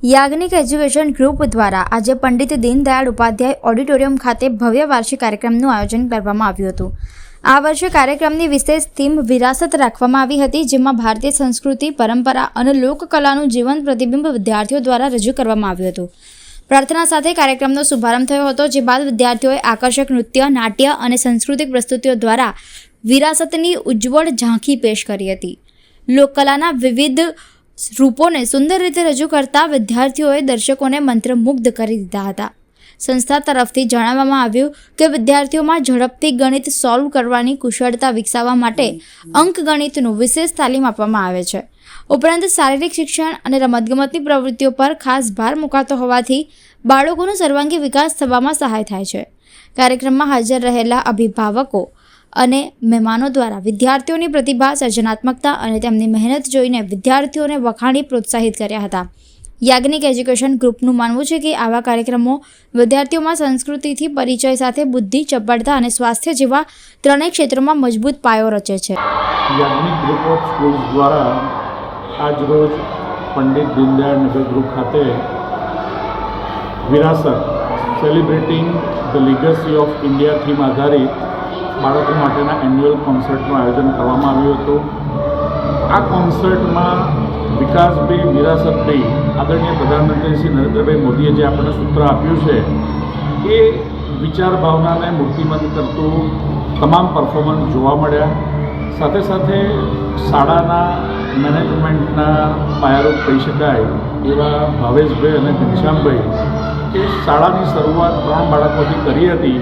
Yagnik education group દ્વારા આજે Pandit Deendayal Upadhyay auditorium ખાતે ભવ્ય વાર્ષિક કાર્યક્રમનું આયોજન કરવામાં આવ્યું હતું। આ વર્ષે કાર્યક્રમની વિશેષ થીમ વિરાસત રાખવામાં આવી હતી, જેમાં ભારતીય સંસ્કૃતિ, પરંપરા અને લોકકલાનું જીવંત પ્રતિબિંબ વિદ્યાર્થીઓ દ્વારા રજૂ કરવામાં આવ્યું હતું। પ્રાર્થના સાથે કાર્યક્રમનો શુભારંભ થયો હતો, જે બાદ વિદ્યાર્થીઓએ આકર્ષક નૃત્ય, નાટ્ય અને સાંસ્કૃતિક પ્રસ્તુતિઓ દ્વારા વિરાસતની ઉજ્જવળ ઝાંખી પેશ કરી હતી। લોકકલાના વિવિધ રૂપોને સુંદર રીતે રજૂ કરતા વિદ્યાર્થીઓએ દર્શકોને મંત્રમુગ્ધ કરી દીધા હતા। સંસ્થા તરફથી જણાવવામાં આવ્યું કે વિદ્યાર્થીઓમાં ઝડપથી ગણિત સોલ્વ કરવાની કુશળતા વિકસાવવા માટે અંકગણિતનું વિશેષ તાલીમ આપવામાં આવે છે। ઉપરાંત શારીરિક શિક્ષણ અને રમતગમતની પ્રવૃત્તિઓ પર ખાસ ભાર મૂકાતો હોવાથી બાળકોનો સર્વાંગી વિકાસ થવામાં સહાય થાય છે। કાર્યક્રમમાં હાજર રહેલા અભિભાવકો અને મહેમાનો દ્વારા વિદ્યાર્થીઓની પ્રતિભા, સર્જનાત્મકતા અને તેમની મહેનત જોઈને વિદ્યાર્થીઓને વખાણી પ્રોત્સાહિત કર્યા હતા। યાજ્ઞિક એજ્યુકેશન ગ્રુપનું માનવું છે કે આવા કાર્યક્રમો વિદ્યાર્થીઓમાં સંસ્કૃતિથી પરિચય સાથે બુદ્ધિ, ચપળતા અને સ્વાસ્થ્ય જેવા ત્રણેય ક્ષેત્રોમાં મજબૂત પાયો રચે છે। યાજ્ઞિક ગ્રુપ ઓફ સ્કૂલ્સ દ્વારા આજ રોજ પંડિત દીનદયાળ નગર ગ્રુપ ખાતે વિરાસત celebrating the legacy of India theme આધારિત બાળકો માટેના એન્યુઅલ કોન્સર્ટનું આયોજન કરવામાં આવ્યું હતું। આ કોન્સર્ટમાં વિકાસભાઈ વિરાસતભાઈ આદરણીય પ્રધાનમંત્રી શ્રી નરેન્દ્રભાઈ મોદીએ જે આપણને સૂત્ર આપ્યું છે એ વિચાર ભાવનાને મૂર્તિમંત કરતું તમામ પરફોર્મન્સ જોવા મળ્યા। સાથે સાથે શાળાના મેનેજમેન્ટના પાયારૂપ કહી શકાય એવા ભાવેશભાઈ અને ઘનશ્યામભાઈ કે શાળાની શરૂઆત 3 બાળકોથી કરી હતી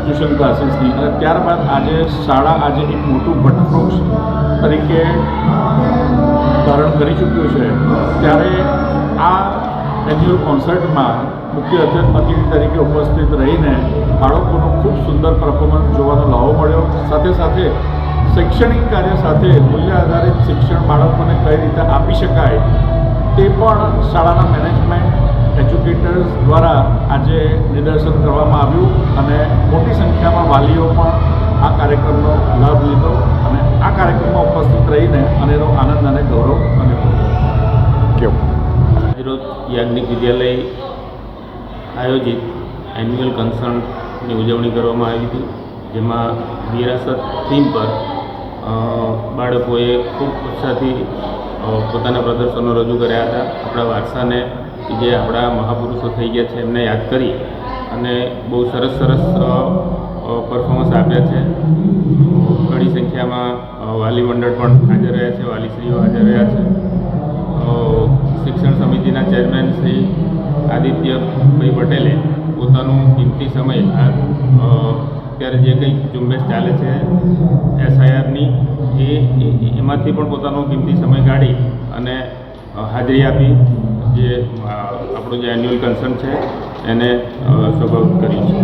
ટ્યુશન ક્લાસીસની, અને ત્યારબાદ આજે શાળા એક મોટું વટવૃક્ષ તરીકે ધારણ કરી ચૂક્યું છે। ત્યારે આ એન્યુઅલ કોન્સર્ટમાં મુખ્ય અતિથિ તરીકે ઉપસ્થિત રહીને બાળકોનું ખૂબ સુંદર પરફોર્મન્સ જોવાનો લાવો મળ્યો। સાથે સાથે શૈક્ષણિક કાર્ય સાથે મૂલ્ય આધારિત શિક્ષણ બાળકોને કઈ રીતે આપી શકાય તે પણ શાળાના મેનેજમેન્ટ, એજ્યુકેટર્સ દ્વારા આજે નિદર્શન કરવામાં આવ્યું અને મોટી સંખ્યામાં વાલીઓ પણ આ કાર્યક્રમનો લાભ લીધો અને આ કાર્યક્રમમાં ઉપસ્થિત રહીને અનેરો આનંદ અને ગૌરવ અનુભવ્યો। રોજ યાજ્ઞિક વિદ્યાલય આયોજિત એન્યુઅલ કન્સર્ટની ઉજવણી કરવામાં આવી હતી, જેમાં વિરાસત થીમ પર બાળકોએ ખૂબ ઉત્સાહથી પોતાના પ્રદર્શનો રજૂ કર્યા હતા। આપણા વારસાને, જે આપણા મહાપુરુષો થઈ ગયા છે એમને યાદ કરી અને બહુ સરસ પરફોર્મન્સ આપ્યા છે। ઘણી સંખ્યામાં વાલી મંડળ પણ હાજર રહ્યા છે, વાલીશ્રીઓ હાજર રહ્યા છે। શિક્ષણ સમિતિના ચેરમેન શ્રી આદિત્યભાઈ પટેલે પોતાનું કિંમતી સમય અત્યારે જે કંઈ ઝુંબેશ ચાલે છે SIRની એમાંથી પણ પોતાનો કિંમતી સમય કાઢી અને હાજરી આપી, જે આપણું જે એન્યુઅલ કન્સર્ટ છે એને સ્વાગત કર્યું છે।